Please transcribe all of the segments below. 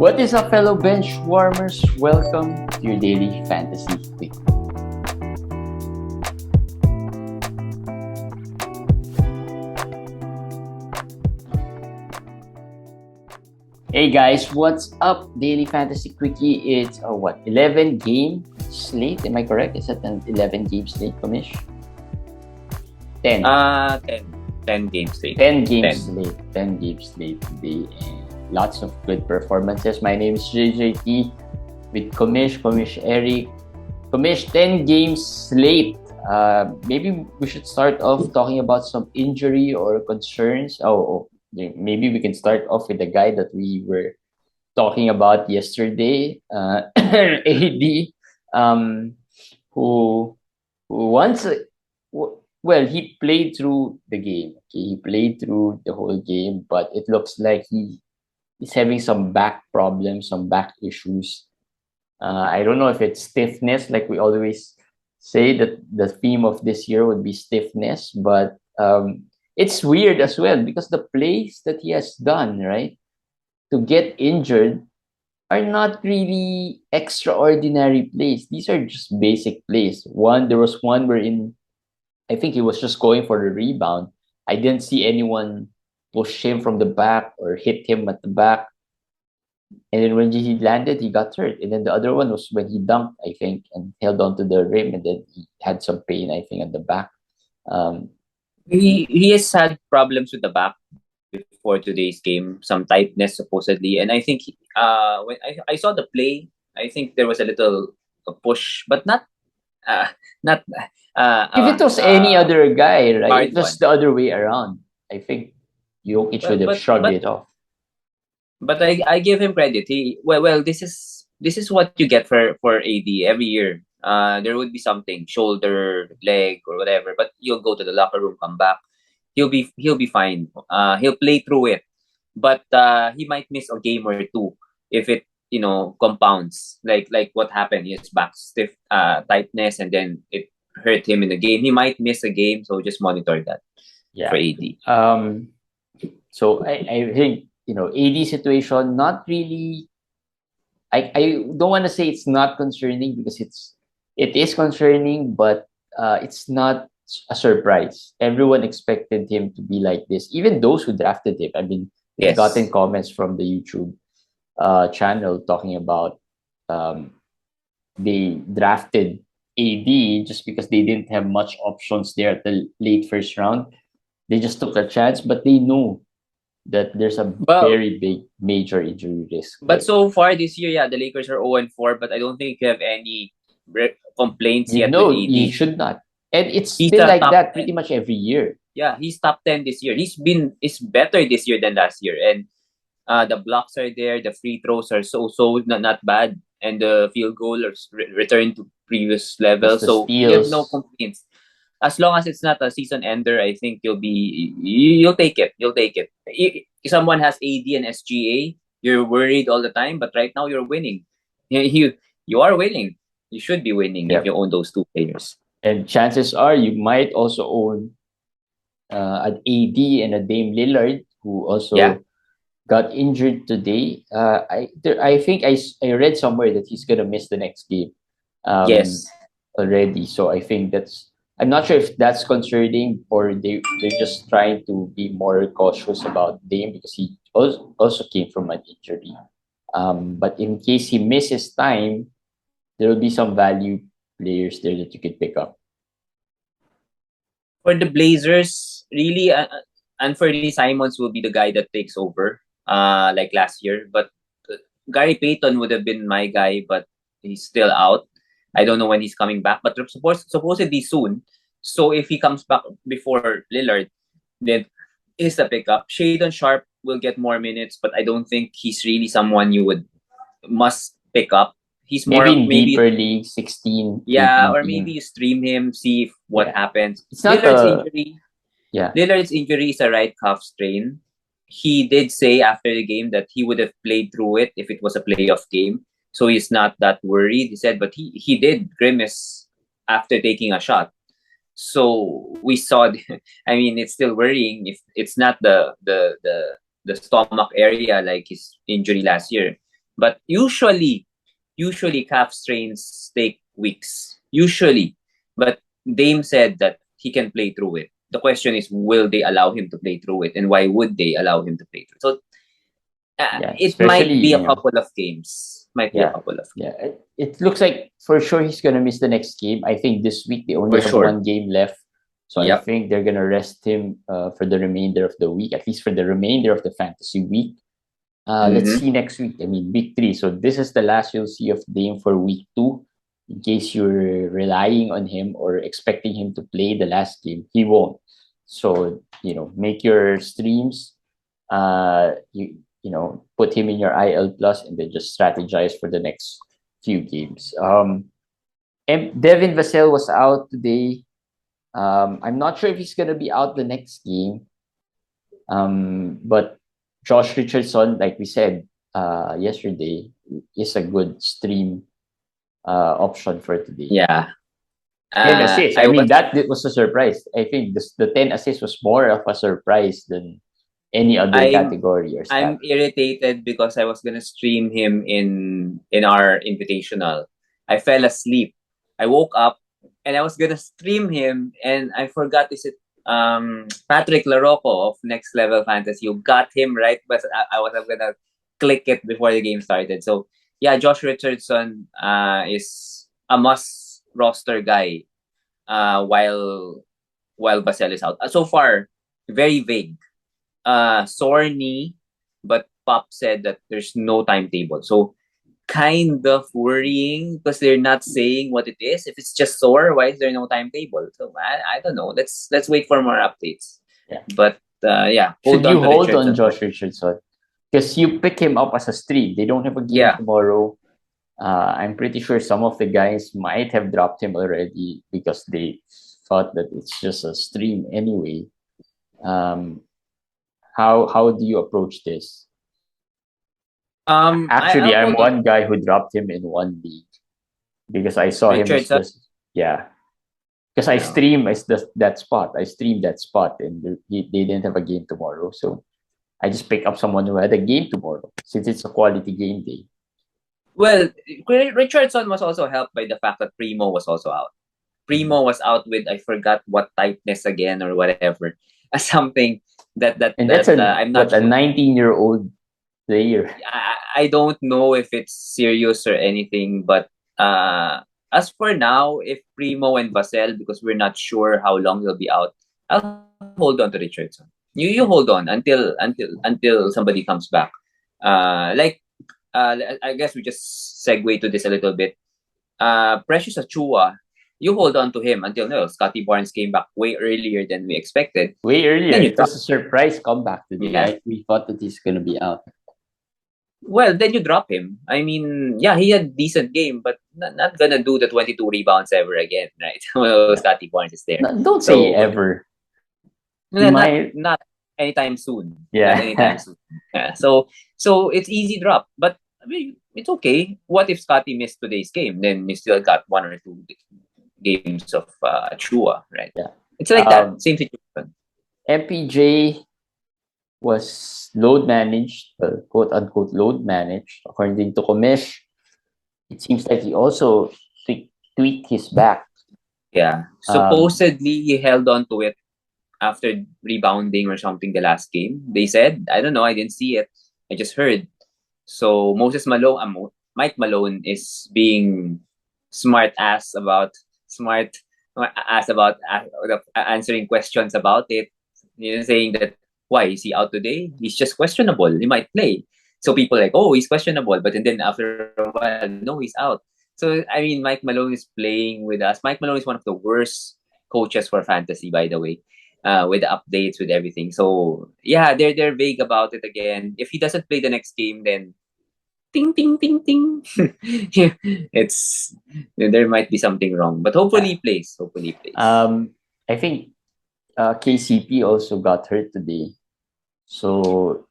What is up, fellow bench warmers? Welcome to your daily fantasy week. Hey guys, what's up? Daily Fantasy Quickie. It's 11 game slate. Am I correct? Is that an 11 game slate, Kamish? 10. 10. 10 game slate. 10 game slate. 10 game slate today. And lots of good performances. My name is JJT with Kamish Eric. Kamish, 10 game slate. Maybe we should start off talking about some injury or concerns. Maybe we can start off with the guy that we were talking about yesterday, AD, who once, well, he played through the game. Okay? He played through the whole game, but it looks like he's having some back problems, some back issues. I don't know if it's stiffness, like we always say that the theme of this year would be stiffness, but it's weird as well because the plays that he has done, right, to get injured are not really extraordinary plays. These are just basic plays. There was one wherein I think he was just going for the rebound. I didn't see anyone push him from the back or hit him at the back. And then when he landed, he got hurt. And then the other one was when he dunked, I think, and held onto the rim, and then he had some pain, I think, at the back. He has had problems with the back before today's game, some tightness supposedly, and I think when I saw the play, I think there was a little push, but not. If it was any other guy, right? It was one. the other way around. I think Jokic would have shrugged it off. But I give him credit. This is what you get for AD every year. There would be something, shoulder, leg, or whatever, but you'll go to the locker room, come back. He'll be fine. He'll play through it. But he might miss a game or two if it compounds. Like what happened. His back stiff tightness, and then it hurt him in the game. He might miss a game, so just monitor that for AD. So I think AD situation, not really. I don't want to say it's not concerning because it is concerning, but it's not a surprise. Everyone expected him to be like this. Even those who drafted him. I mean, I've gotten comments from the YouTube channel talking about they drafted AD just because they didn't have much options there at the late first round. They just took a chance, but they knew that there's a very big major injury risk. But so far this year, the Lakers are 0-4, but I don't think you have any complaints yet. No, you should not. And it's He's still like that pretty much every year. Yeah, he's top 10 this year. It's better this year than last year. And the blocks are there, the free throws are so not bad, and the field goal returned to previous level. So you have no complaints. As long as it's not a season ender, I think you'll take it. You'll take it. If someone has AD and SGA, you're worried all the time, but right now you're winning. You are winning. You should be winning if you own those two players. And chances are you might also own an AD and a Dame Lillard, who also got injured today. I think I read somewhere that he's gonna miss the next game. Already. So I think I'm not sure if that's concerning or they're just trying to be more cautious about Dame because he also came from an injury. But in case he misses time, there will be some value players there that you could pick up. For the Blazers, really, Anthony Simons will be the guy that takes over, like last year. But Gary Payton would have been my guy, but he's still out. I don't know when he's coming back, but supposedly soon. So if he comes back before Lillard, then is the pickup. Shadon Sharp will get more minutes, but I don't think he's really someone you must pick up. He's more maybe deeper league 16. Yeah, 18, or maybe you stream him, see what happens. It's not injury. Lillard's injury is a right calf strain. He did say after the game that he would have played through it if it was a playoff game. So he's not that worried, he said, but he did grimace after taking a shot. So we saw, I mean, it's still worrying if it's not the stomach area like his injury last year. But usually calf strains take weeks. Usually. But Dame said that he can play through it. The question is, will they allow him to play through it? And why would they allow him to play through it? So Yeah, it might especially, be a couple of games. Might be a yeah, couple of yeah. It looks like for sure he's gonna miss the next game. I think this week they only for have sure. one game left, so I Yep. think they're gonna rest him for the remainder of the week, at least for the remainder of the fantasy week. Let's Mm-hmm. see next week. I mean, week 3. So this is the last you'll see of Dame for week 2. In case you're relying on him or expecting him to play the last game, he won't. So make your streams. Put him in your IL plus and then just strategize for the next few games. And Devin Vassell was out today. I'm not sure if he's gonna be out the next game. But Josh Richardson, like we said yesterday, is a good stream option for today. Yeah. 10 assists. I I mean, was that was a surprise. I think the 10 assists was more of a surprise than any other I'm category or stat. I'm irritated because I was gonna stream him in our invitational. I fell asleep. I woke up and I was gonna stream him and I forgot is it Patrick Larocco of Next Level Fantasy. You got him right, but I was gonna click it before the game started. So yeah, Josh Richardson is a must roster guy while Basel is out. So far, very vague. Sore knee, but Pop said that there's no timetable. So kind of worrying because they're not saying what it is. If it's just sore, why is there no timetable? So I don't know. Let's wait for more updates. Yeah. But yeah, Should hold you on to hold on Richardson. Josh Richardson? Because you pick him up as a stream. They don't have a game Yeah. tomorrow. I'm pretty sure some of the guys might have dropped him already because they thought that it's just a stream anyway. How do you approach this? Actually, I'll I'm hold on. one guy who dropped him in one league because I saw him as Richardson. this. Yeah, because I No. stream as that spot. I streamed that spot, and they didn't have a game tomorrow, so I just picked up someone who had a game tomorrow since it's a quality game day. Well, Richardson was also helped by the fact that Primo was also out. Primo was out with I forgot what tightness again or whatever, something And that's I'm not a sure. 19-year-old player. I don't know if it's serious or anything, but as for now, if Primo and Vassell, because we're not sure how long he'll be out, I'll hold on to Richardson. You hold on until somebody comes back. I guess we just segue to this a little bit. Precious Achua, you hold on to him until Scotty Barnes came back way earlier than we expected. Way earlier. Then you It was a surprise comeback today, Yeah. right? We thought that he's gonna be out. Well, then you drop him. I mean, yeah, he had decent game, but not gonna do the 22 rebounds ever again, right? Well, Scotty Barnes is there. No, don't say ever. He might. Not anytime soon. Yeah. Not anytime soon. Yeah. So it's easy drop, but I mean, it's okay. What if Scotty missed today's game? Then you still got 1 or 2 games of Chua, right? Yeah. It's like that. Same situation. MPJ was load managed, quote unquote load managed. According to Komish, it seems like he also tweaked his back. Yeah. Supposedly he held on to it after rebounding or something the last game. They said, I don't know, I didn't see it. I just heard. So Mike Malone is being smart ass about answering questions about it. Saying that why is he out today? He's just questionable. He might play. So people are like, oh, he's questionable, but then after a while, no, he's out. So I mean, Mike Malone is playing with us. Mike Malone is one of the worst coaches for fantasy, by the way. With the updates, with everything. So yeah, they're vague about it again. If he doesn't play the next game, then ting ting ting ting. It's there might be something wrong, but hopefully he plays. Hopefully he plays. I think KCP also got hurt today, so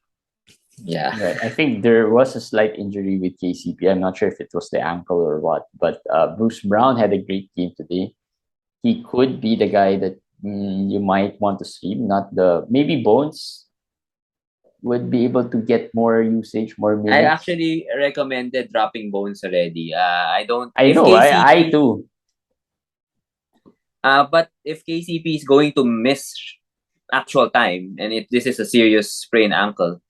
yeah. I think there was a slight injury with KCP. I'm not sure if it was the ankle or what, but Bruce Brown had a great game today. He could be the guy that you might want to stream, not maybe Bones. would be able to get more usage, more I minutes. actually recommended dropping Bones already. I don't I if know, I KCP too. but if KCP is going to miss actual time, and if this is a serious sprained ankle,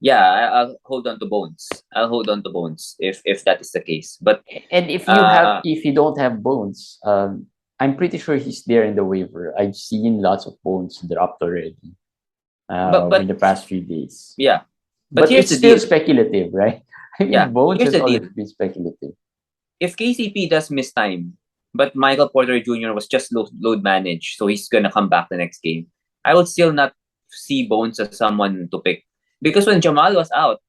yeah, I'll hold on to Bones. I'll hold on to Bones if that is the case. But And uh, if you don't have Bones, I'm pretty sure he's there in the waiver. I've seen lots of Bones dropped already in but the past few days. yeah. But But here's it's the still deal. speculative, right? I Yeah, mean, Bones here's has the always deal. been speculative. If KCP does miss time, but Michael Porter Jr. was just load managed, so he's gonna come back the next game, I would still not see Bones as someone to pick. Because when Jamal was out,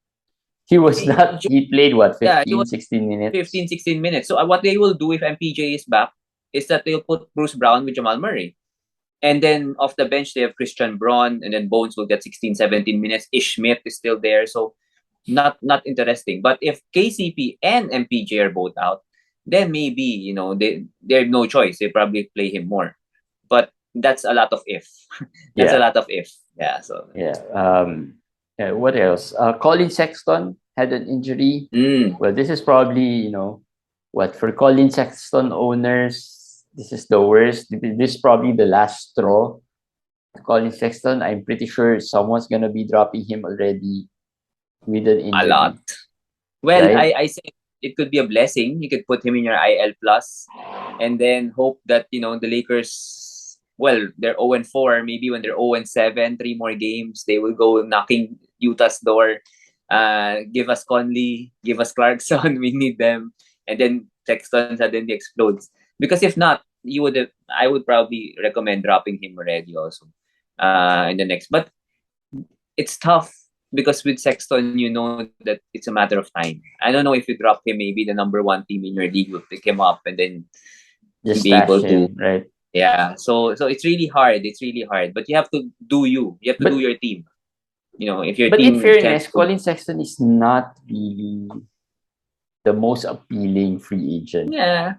He was not, he played what, yeah, he 15, was 16 minutes? 15, 16 minutes. So what they will do if MPJ is back is that they'll put Bruce Brown with Jamal Murray. And then off the bench, they have Christian Braun, and then Bones will get 16, 17 minutes. Ish Smith is still there. So not interesting. But if KCP and MPJ are both out, then maybe, they have no choice. They probably play him more. But that's a lot of if. That's a Yeah, lot of if. Yeah. So yeah. Yeah, what else? Colin Sexton had an injury. mm, Well, this is probably, what, for Colin Sexton owners, this is the worst. This is probably the last straw. Colin Sexton, I'm pretty sure someone's gonna be dropping him already with an a lot. injury, Well, right? I say it could be a blessing. You could put him in your IL plus, and then hope that the Lakers. Well, they're 0-4. Maybe when they're 0-7, three more games, they will go knocking Utah's door. Give us Conley, give us Clarkson. We need them, and then Sexton suddenly explodes. Because if not, I would probably recommend dropping him already also. In the next, but it's tough because with Sexton, you know that it's a matter of time. I don't know if you drop him, maybe the number one team in your league will pick him up and then Just be able stash to. him, right? Yeah, so it's really hard. It's really hard, but you have to do you. You have to do But your team. If your but in team can't. fairness, Colin Sexton is not really the most appealing free agent Yeah,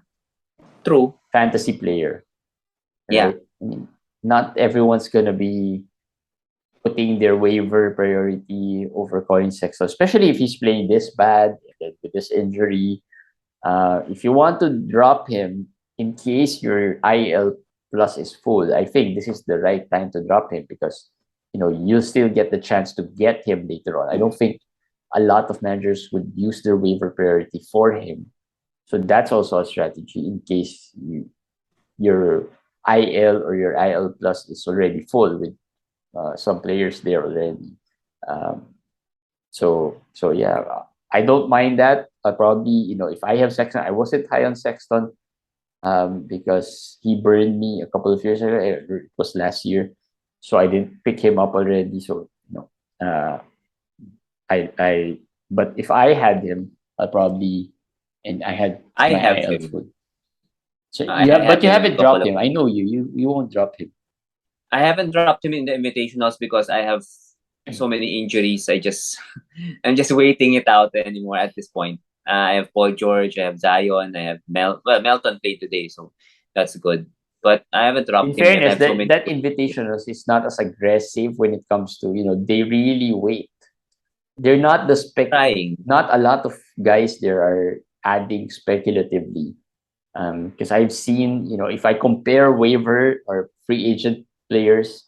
true. fantasy player, Yeah, right? I mean, not everyone's gonna be putting their waiver priority over Colin Sexton, especially if he's playing this bad with this injury. If you want to drop him in case your IL plus is full, I think this is the right time to drop him because you'll still get the chance to get him later on. I don't think a lot of managers would use their waiver priority for him. So that's also a strategy in case your IL or your IL plus is already full with some players there already. Um, so yeah, I don't mind that. Probably if I have Sexton, I wasn't high on Sexton because he burned me a couple of years ago. It was last year, so I didn't pick him up already. So I but if I had him, I probably and I had I my have IL him. full. So I but have you him in a haven't couple dropped of. him. I know you won't drop him. I haven't dropped him in the invitationals because I have so many injuries. I'm just waiting it out anymore at this point. I have Paul George, I have Zion, I have Melton played today, so that's good. But I haven't In dropped him yet. I fairness, have so many that invitationals is not as aggressive when it comes to they really wait. They're not the trying. not a lot of guys there are adding speculatively. Because I've seen, if I compare waiver or free agent players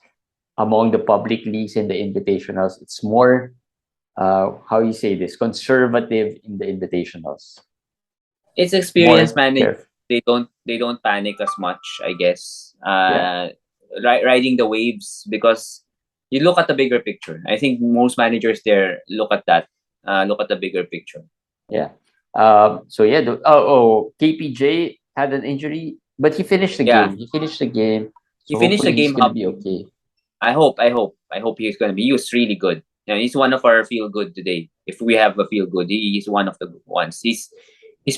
among the public leagues and the invitationals, it's more how you say this, conservative in the invitationals. It's experienced More managers. careful. They don't panic as much, I guess. Yeah. Riding the waves because you look at the bigger picture. I think most managers there look at that. Look at the bigger picture. Yeah. So yeah, KPJ had an injury, but he finished the Yeah, game. He finished the game. he So finished the hopefully he's game gonna be okay. I hope he's gonna be. He was really good. He's one of our feel good today. If we have a feel good, he's one of the ones. He's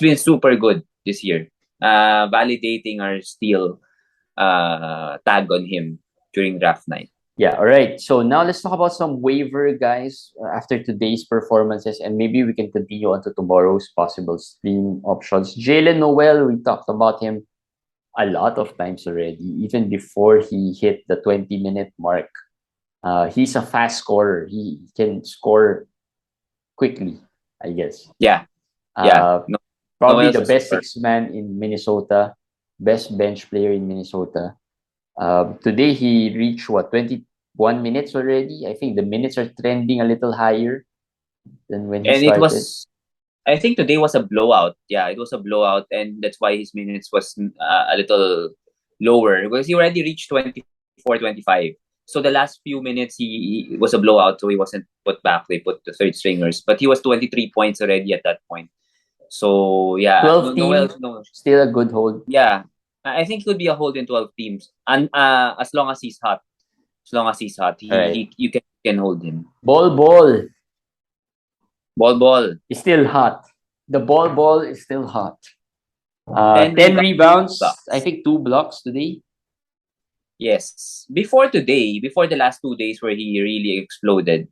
been super good this year. Validating our steal tag on him during draft night. Yeah, all right. So now let's talk about some waiver guys after today's performances, and maybe we can continue on to tomorrow's possible stream options. Jalen Noel, we talked about him a lot of times already, even before he hit the 20-minute mark. He's a fast scorer. He can score quickly, I guess. Yeah. No, no one Probably else the will best score. six man in Minnesota, best bench player in Minnesota. Today he reached what 21 minutes already. I think the minutes are trending a little higher than when he And it started. was, I think today was a blowout. Yeah, it was a blowout, and that's why his minutes was a little lower because he already reached 24, 25. So the last few minutes he was a blowout, so he wasn't put back. They put the third stringers, but he was 23 points already at that point. So yeah, 12 no team, else, no. still a good hold. Yeah, I think he could be a hold in 12 teams, and as long as he's hot, as long as he's hot, All right. he you can hold him. Ball Ball is still hot. The ball is still hot. 10 10 rebounds, rebounds. I blocks. think 2 blocks today. Yes. Before today, before the last 2 days where he really exploded,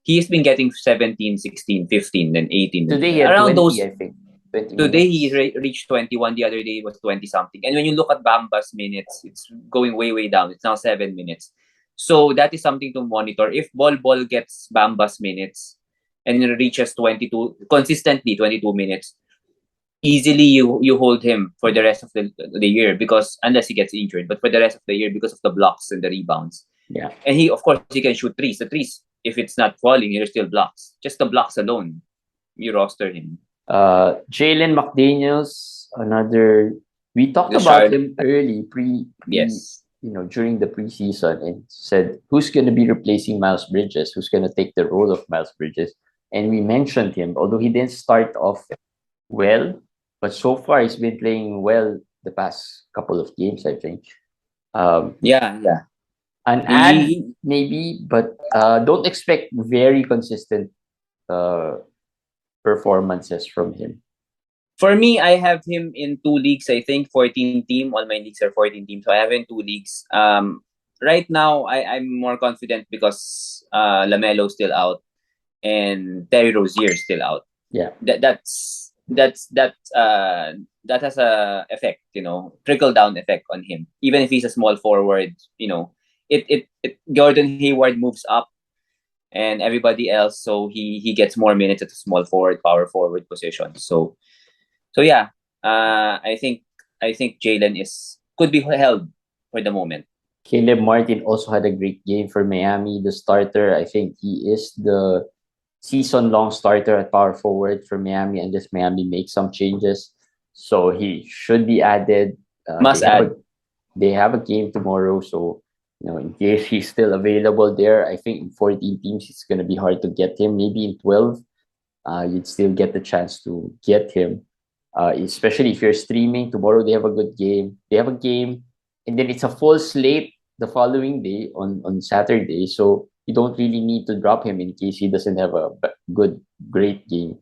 he's been getting 17, 16, 15, then 18. Then Today he had around 20, those, I think. 20 today he minutes. reached 21. The other day was 20 something. And when you look at Bamba's minutes, it's going way, way down. It's now 7 minutes. So that is something to monitor. If Ball gets Bamba's minutes and reaches 22, consistently 22 minutes, easily you hold him for the rest of the year, because unless he gets injured, but for the rest of the year because of the blocks and the rebounds. Yeah. And he, of course, he can shoot threes. The threes, if it's not falling, you're still blocks. Just the blocks alone, you roster him. Jalen McDaniels, another. We talked The about Charlotte, him early, yes. during the preseason, and said who's going to be replacing Miles Bridges, who's going to take the role of Miles Bridges, and we mentioned him, although he didn't start off well, but so far he's been playing well the past couple of games, I think. Yeah. An ad He, maybe, but don't expect very consistent uh, performances from him. for me, I have him in 2 leagues. I think 14 team. All my leagues are 14 teams, so I have him in 2 leagues. Right now I'm more confident because Lamelo's still out and Terry Rozier's still out. Yeah. That has a effect, trickle down effect on him. Even if he's a small forward, it Gordon Hayward moves up and everybody else, so he gets more minutes at the small forward, power forward position. So yeah, I think Jalen could be held for the moment. Caleb Martin also had a great game for Miami, the starter. I think he is the season-long starter at power forward for Miami, unless Miami makes some changes. So he should be added. Must add. They have a game tomorrow, so in case he's still available there, I think in 14 teams it's gonna be hard to get him. Maybe in 12, you'd still get the chance to get him. Especially if you're streaming tomorrow, they have a good game. They have a game, and then it's a full slate the following day on Saturday. So you don't really need to drop him in case he doesn't have a great game,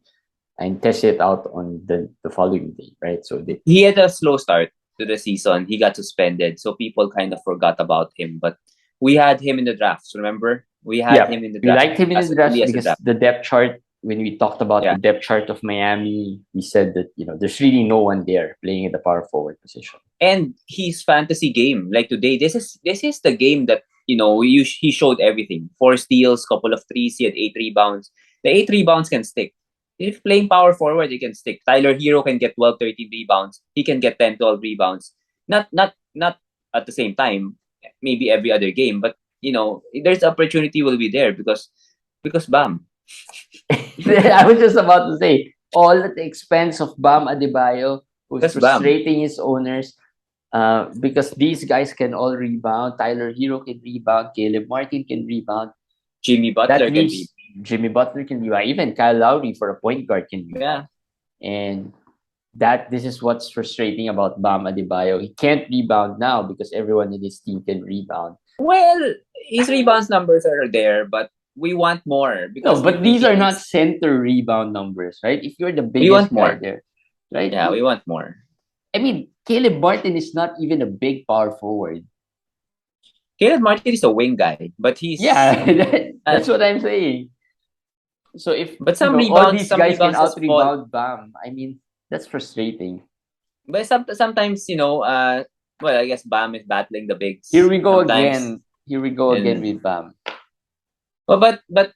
and test it out on the following day, right? So He had a slow start to the season. He got suspended, so people kind of forgot about him. But we had him in the drafts. Remember, we had him in the we draft liked him in as the early draft as the because draft. the depth chart. When we talked about the Yeah. depth chart of Miami, we said that there's really no one there playing at the power forward position. And his fantasy game, like today, this is the game that he showed everything. 4 steals, couple of threes, he had 8 rebounds. The 8 rebounds can stick. If playing power forward, he can stick. Tyler Hero can get 12, 13 rebounds. He can get 10, 12 rebounds. Not at the same time, maybe every other game, but there's opportunity will be there because Bam. I was just about to say, all at the expense of Bam Adebayo, who's That's Bam. frustrating his owners. Because these guys can all rebound. Tyler Hero can rebound. Caleb Martin can rebound. Jimmy Butler can be. Jimmy Butler can rebound. Even Kyle Lowry for a point guard can rebound. Yeah. And this is what's frustrating about Bam Adebayo. He can't rebound now because everyone in his team can rebound. Well, his rebounds numbers are there, but we want more. No, but these are not center rebound numbers, right? If you're the biggest guy there, right? Yeah, we want more. I mean, Caleb Martin is not even a big power forward. Caleb Martin is a wing guy, but he's that's what I'm saying. So some all these guys can out rebound Bam, I mean, that's frustrating. But sometimes well, I guess Bam is battling the bigs. Here we go again with Bam. Well, but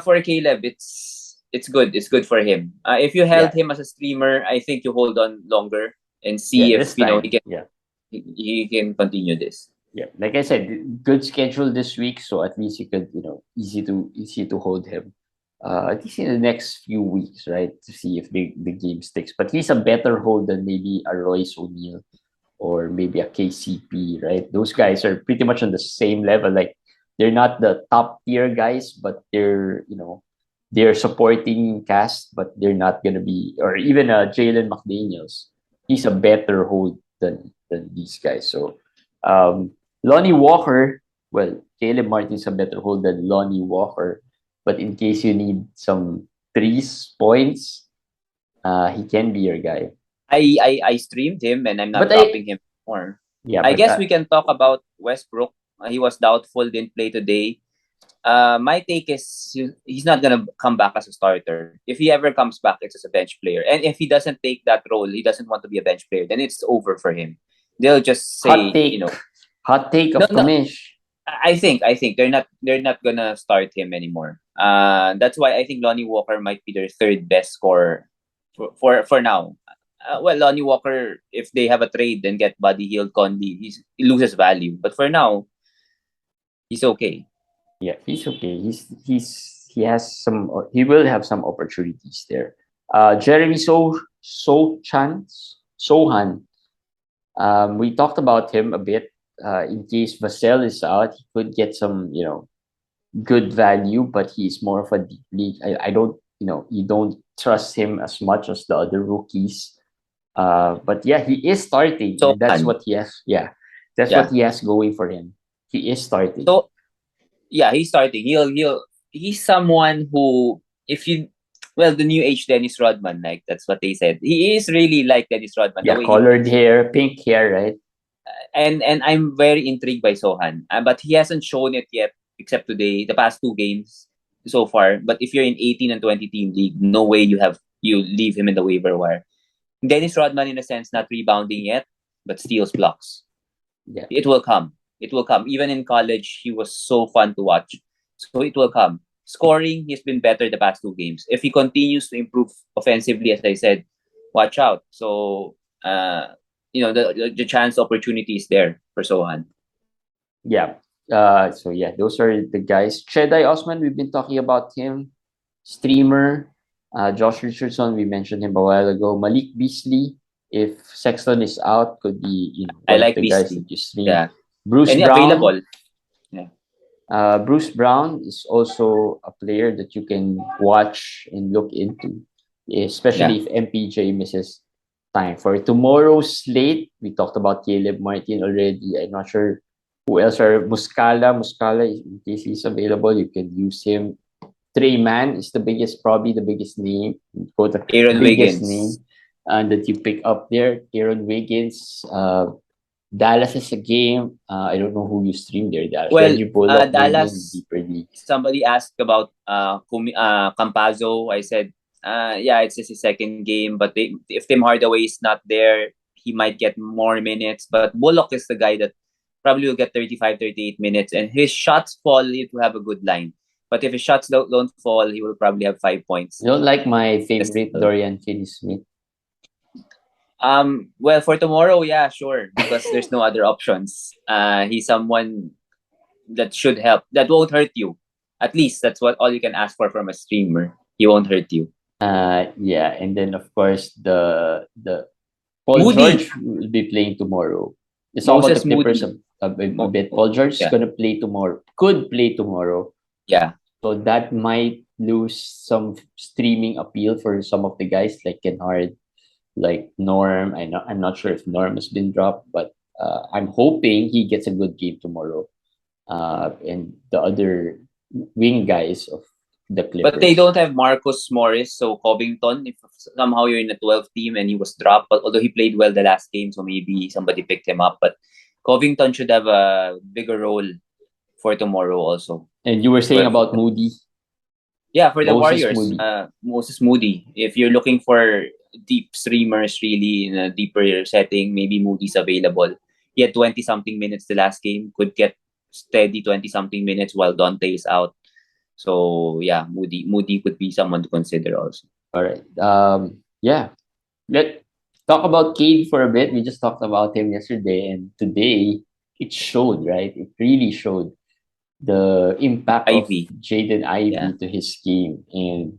for Caleb, it's good. It's good for him. If you held Yeah, him as a streamer, I think you hold on longer and yeah, see if this time. Yeah, he can continue this. yeah. Like I said, good schedule this week, so at least you could, easy to hold him. At least in the next few weeks, right, to see if the game sticks. But he's a better hold than maybe a Royce O'Neal or maybe a KCP, right? Those guys are pretty much on the same level. Like they're not the top tier guys, but they're supporting cast, but they're not gonna be, or even Jalen McDaniels. He's a better hold than these guys. So um, Lonnie Walker, well, Caleb Martin's a better hold than Lonnie Walker, but in case you need some threes points, he can be your guy. I streamed him and I'm not But I dropping him more. yeah, I but guess we can talk about Westbrook. He was doubtful, didn't play today. My take is he's not gonna come back as a starter. If he ever comes back, it's as a bench player. And if he doesn't take that role, he doesn't want to be a bench player. Then it's over for him. They'll just hot say, take, hot take no, of no. Kamish. I think they're not gonna start him anymore. That's why I think Lonnie Walker might be their third best scorer for now. Well, Lonnie Walker, if they have a trade, then get Buddy Hield, Conley, he loses value. But for now, he's okay. Yeah, he's okay. He has some. He will have some opportunities there. Jeremy Sohan. We talked about him a bit. In case Vassell is out, he could get some good value, but he's more of a deep league. I don't you don't trust him as much as the other rookies. But yeah, he is starting, So and that's what he has. Yeah, that's what yeah. he has going for him. He is starting. So yeah, he's starting. He's someone who, if you, well, the new age Dennis Rodman, like that's what they said. He is really like Dennis Rodman, the Yeah, way he colored plays. hair, pink hair, right? And I'm very intrigued by Sohan, but he hasn't shown it yet, except today, the past two games so far. But if you're in 18 and 20 team league, no way you leave him in the waiver wire. Dennis Rodman, in a sense, not rebounding yet, but steals blocks. Yeah, It will come. It will come. Even in college, he was so fun to watch. So it will come. Scoring, he's been better the past two games. If he continues to improve offensively, as I said, watch out. So, the chance opportunity is there for Sohan. yeah. So yeah, those are the guys. Chedai Osman, we've been talking about him. Streamer, Josh Richardson, we mentioned him a while ago. Malik Beasley, if Sexton is out, could be I one of like the guys that Beasley. you stream. Yeah. Bruce And Brown, available. Yeah. Bruce Brown is also a player that you can watch and look into, Yeah. especially if MPJ misses time. For tomorrow's slate, we talked about Caleb Martin already. I'm not sure who else are Muscala. Muscala, in case he's available, you can use him. Trey Mann is probably the biggest name, quote, Aaron biggest name Wiggins. that you pick up there. Aaron Wiggins, Dallas is a game. I don't know who you stream there. Dallas, Well, Reggie Bullock, maybe in Dallas, deeper leagues. somebody asked about Campazzo. I said, yeah, it's just his second game, but if Tim Hardaway is not there, he might get more minutes. But Bullock is the guy that probably will get 35, 38 minutes, and his shots fall, it will have a good line. But if his shots don't fall, he will probably have 5 points. You don't like my Yes. favorite Dorian Finney-Smith? Well, for tomorrow, yeah, sure, because there's no other options. He's someone that should help, that won't hurt you. At least that's what all you can ask for from a streamer. He won't hurt you. Yeah, and then of course the Paul Moody, George will be playing tomorrow. Let's talk about the Moses Clippers Moody. a bit. Paul George is Yeah, gonna play tomorrow. Could play tomorrow. yeah. So that might lose some streaming appeal for some of the guys like Kennard, like Norm. I'm not sure if Norm has been dropped, but I'm hoping he gets a good game tomorrow. And the other wing guys of the But they Clippers. don't have Marcus Morris, so Covington, if somehow you're in a 12 team and he was dropped, but although he played well the last game, so maybe somebody picked him up. But Covington should have a bigger role for tomorrow also. And you were saying Well, about Moody, yeah, for the Moses Warriors, Moody. Moses Moody. If you're looking for deep streamers really in a deeper setting, maybe Moody's available. He had 20 something minutes the last game, could get steady 20 something minutes while Dante is out. So yeah, Moody could be someone to consider also. All right. Yeah. Let talk about Cade for a bit. We just talked about him yesterday, and today it showed, right? It really showed the impact of Ivy, Jaden yeah. Ivey to his game. And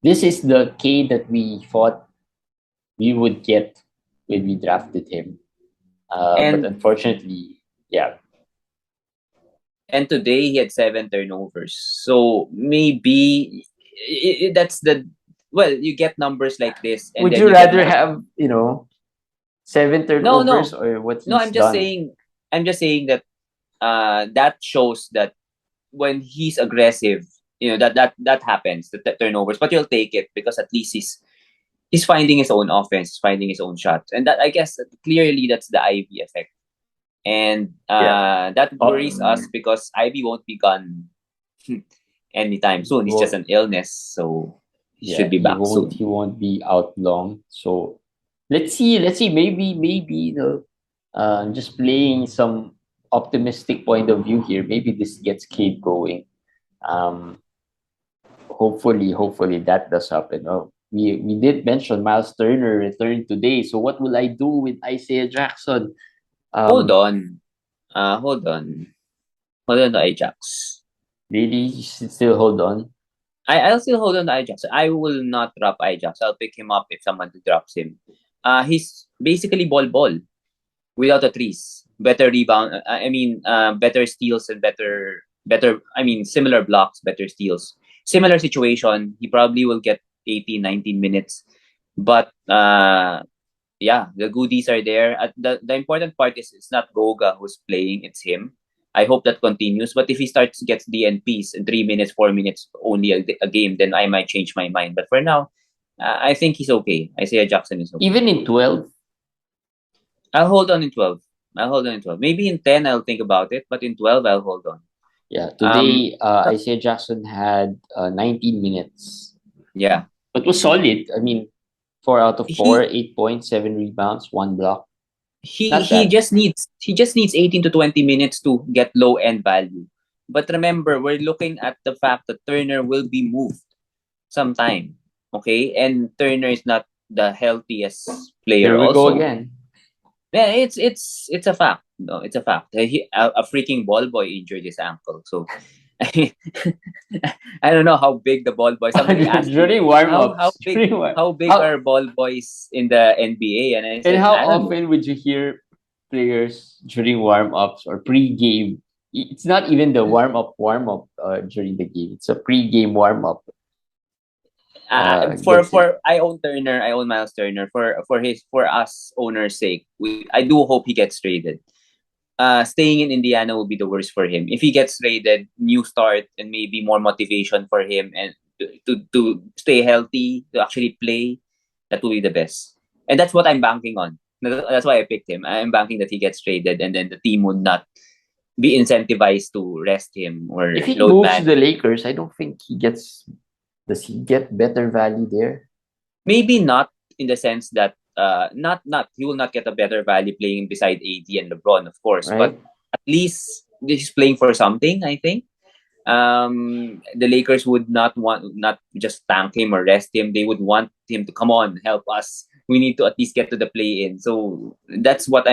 this is the Cade that we thought we would get when we drafted him. But And unfortunately, yeah. and today he had 7 turnovers. So maybe that's the, well, you get numbers like this, and Would then you you get rather more. have, 7 No, turnovers no, or what no. he's done? I'm just saying that that shows that when he's aggressive, that happens, that turnovers. But you'll take it because at least he's finding his own offense, finding his own shots, and that, I guess, clearly that's the Ivy effect, and Yeah. that worries Oh, us because Ivy won't be gone anytime soon. It's just well, an illness, so he should yeah, be he back won't soon. he won't be out long. So let's see, maybe just playing some optimistic point of view here. Maybe this gets Cade going. Um, hopefully that does happen. Oh, we did mention Myles Turner returned today. So what will I do with Isaiah Jackson? Hold Um, on, hold on, hold on to IJax. really, you should still hold on. I'll still hold on to IJax. I will not drop IJax. I'll pick him up if someone drops him. He's basically ball without the threes. Better rebound. Better steals and better. I mean, similar blocks, better steals. Similar situation. He probably will get 18, 19 minutes, but yeah, the goodies are there. The important part is it's not Goga who's playing; it's him. I hope that continues. But if he starts gets DNPs in 3 minutes, 4 minutes only a game, then I might change my mind. But for now, I think he's okay. Isaiah Jackson is okay. Even in 12, I'll hold on in 12. I'll hold on in 12. Maybe in 10 I'll think about it, but in 12 I'll hold on. yeah, Um today Isaiah Jackson had 19 minutes. yeah. But was solid. I mean, 4 out of 4, He 8 points, 7 rebounds, 1 block. he Not he bad. just needs he just needs 18 to 20 minutes to get low end value. But remember, we're looking at the fact that Turner will be moved sometime. Okay? And Turner is not the healthiest player Here we go also. again. Yeah, it's a fact. No, it's a fact. A freaking ball boy injured his ankle. So I don't know how big the ball boy. Somebody asked me During how warm-ups, big how big how are ball boys in the NBA, and I and said how I don't know. often would you hear players during warm-ups or pre-game? It's not even the warm up during the game. It's a pre-game warm-up. Gets it. For I own Turner, I own Myles Turner. For us owners' sake, I do hope he gets traded. Staying in Indiana will be the worst for him. If he gets traded, new start and maybe more motivation for him and to stay healthy, to actually play, that will be the best. And that's what I'm banking on. That's why I picked him. I'm banking that he gets traded and then the team would not be incentivized to rest him If or he load moves to man. the Lakers, I don't think he gets. Does he get better value there? Maybe not in the sense that not he will not get a better value playing beside AD and LeBron, of course, but Right? at least he's playing for something, I think. The Lakers would not just tank him or rest him. They would want him to come on, help us. We need to at least get to the play in. So that's what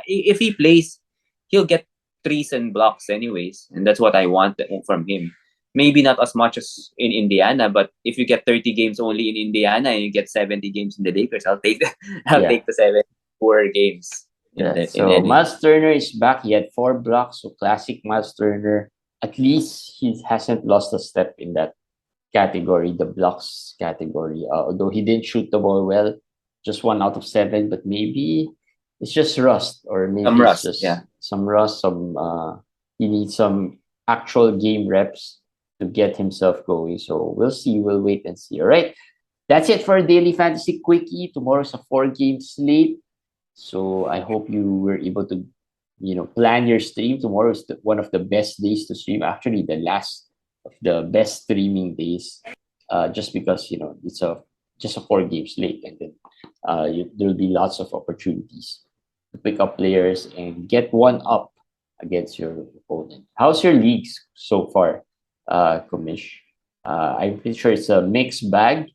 if he plays, he'll get threes and blocks anyways, and that's what I want from him. Maybe not as much as in Indiana, but if you get 30 games only in Indiana and you get 70 games in the Lakers, I'll take the I'll Yeah. take the 74 games Yeah. in So any. Myles Turner is back. He had 4 blocks. So classic Myles Turner. At least he hasn't lost a step in that category, the blocks category. Although he didn't shoot the ball well, just 1 out of 7. But maybe it's just rust, or Some maybe it's rust, yeah. just some rust. He needs some actual game reps to get himself going. So we'll see. We'll wait and see. All right. That's it for Daily Fantasy Quickie. Tomorrow's a 4 game slate. So I hope you were able to, plan your stream. Tomorrow is one of the best days to stream. Actually, the last of the best streaming days, just because it's just a 4 game slate, and then there'll be lots of opportunities to pick up players and get one up against your opponent. How's your leagues so far? commish. I'm pretty sure it's a mixed bag,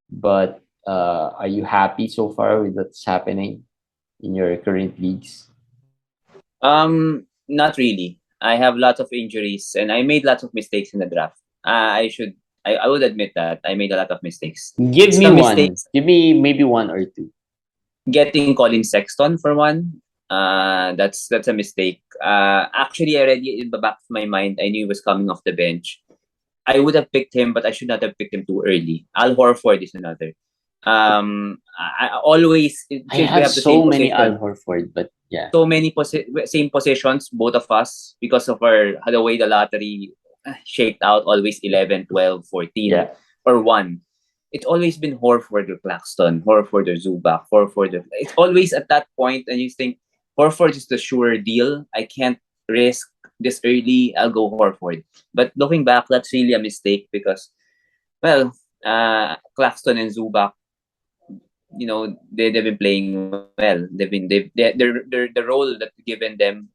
but are you happy so far with what's happening in your current leagues? Not really. I have lots of injuries and I made lots of mistakes in the draft. I would admit that I made a lot of mistakes. Give It's me the one. mistakes Give me maybe one or two. getting Colin Sexton for one. That's a mistake. Actually, already in the back of my mind, I knew he was coming off the bench. I would have picked him, but I should not have picked him too early. Al Horford is another. I always, I since we have have the same so many Al position, Horford, but yeah, so many same positions, both of us, because of our the way the lottery shaped out, always 11, 12, 14, yeah, or 1. It's always been Horford or Claxton, Horford or Zubac, Horford. It's always at that point, and you think Horford is the sure deal. I can't risk this early. I'll go Horford. But looking back, that's really a mistake because, well, Claxton and Zubac, they've been playing well. The role that given them,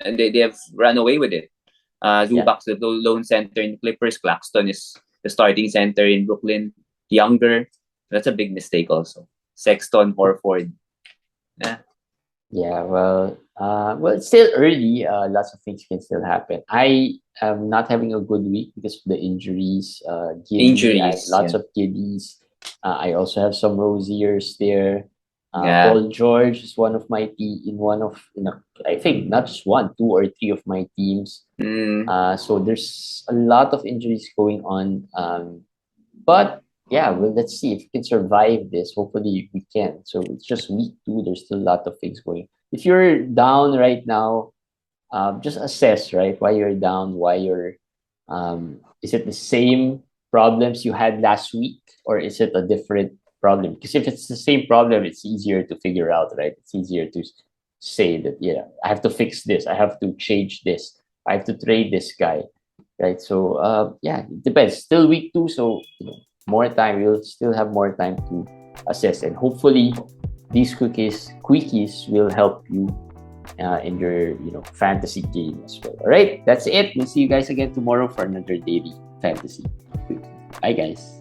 and they have run away with it. yeah, Zubac's the lone center in Clippers. Claxton is the starting center in Brooklyn. Younger, that's a big mistake also. Sexton, Horford. Yeah. yeah. Well, it's still early. Lots of things can still happen. I am not having a good week because of the injuries. Gibby, I Injuries. lots Yeah. of Gibbies. I also have some Rosiers there. Yeah. Paul George is one of my in one of I think not just one, two or three of my teams. Mm, So there's a lot of injuries going on. But yeah, well, let's see if we can survive this. Hopefully we can. So it's just week two. There's still a lot of things going. If you're down right now, just assess right why you're down. Why you're is it the same problems you had last week, or is it a different problem? Because if it's the same problem, it's easier to figure out, right? It's easier to say that I have to fix this. I have to change this. I have to trade this guy, right? So yeah, it depends. Still week two, so more time. You'll still have more time to assess, and hopefully, these quickies will help you in your fantasy game as well. All right, that's it. We'll see you guys again tomorrow for another daily fantasy. Bye, guys.